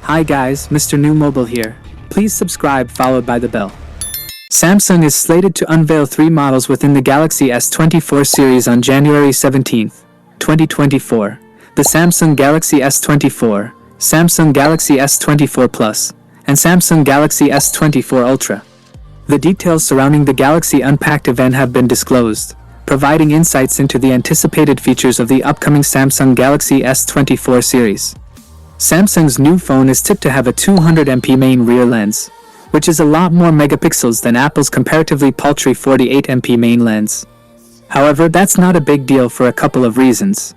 Hi guys, Mrnewmobile here. Please subscribe followed by the bell. Samsung is slated to unveil 3 models within the Galaxy S24 series on January 17, 2024. The Samsung Galaxy S24, Samsung Galaxy S24 Plus, and Samsung Galaxy S24 Ultra. The details surrounding the Galaxy Unpacked event have been disclosed, providing insights into the anticipated features of the upcoming Samsung Galaxy S24 series. Samsung's new phone is tipped to have a 200MP main rear lens, which is a lot more megapixels than Apple's comparatively paltry 48MP main lens. However, that's not a big deal for a couple of reasons.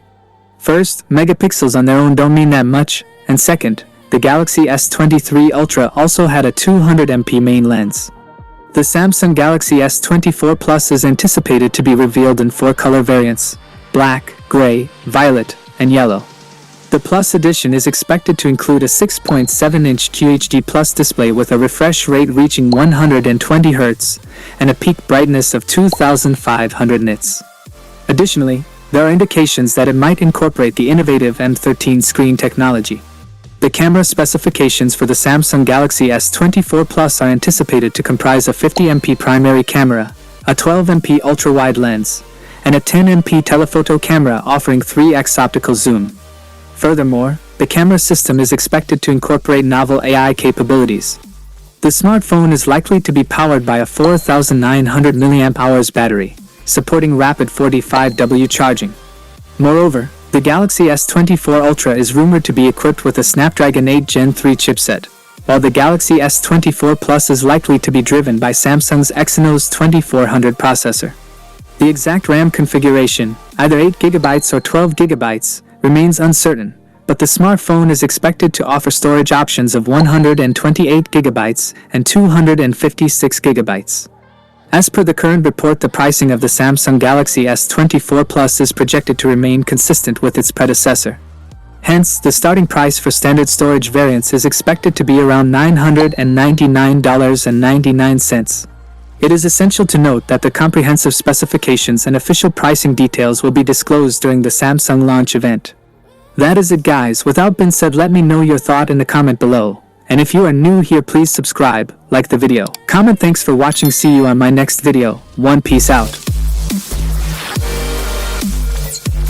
First, megapixels on their own don't mean that much, and second, the Galaxy S23 Ultra also had a 200MP main lens. The Samsung Galaxy S24 Plus is anticipated to be revealed in 4 color variants: black, gray, violet, and yellow. The Plus edition is expected to include a 6.7-inch QHD Plus display with a refresh rate reaching 120 Hz and a peak brightness of 2500 nits. Additionally, there are indications that it might incorporate the innovative M13 screen technology. The camera specifications for the Samsung Galaxy S24 Plus are anticipated to comprise a 50MP primary camera, a 12MP ultra-wide lens, and a 10MP telephoto camera offering 3x optical zoom. Furthermore, the camera system is expected to incorporate novel AI capabilities. The smartphone is likely to be powered by a 4,900 mAh battery, supporting rapid 45W charging. Moreover, the Galaxy S24 Ultra is rumored to be equipped with a Snapdragon 8 Gen 3 chipset, while the Galaxy S24 Plus is likely to be driven by Samsung's Exynos 2400 processor. The exact RAM configuration, either 8GB or 12GB, remains uncertain, but the smartphone is expected to offer storage options of 128GB and 256GB. As per the current report, the pricing of the Samsung Galaxy S24 Plus is projected to remain consistent with its predecessor. Hence, the starting price for standard storage variants is expected to be around $999.99. It is essential to note that the comprehensive specifications and official pricing details will be disclosed during the Samsung launch event. That is it guys, without being said, let me know your thought in the comment below. And if you are new here, please subscribe, like the video, comment. Thanks for watching, see you on my next video. Peace out.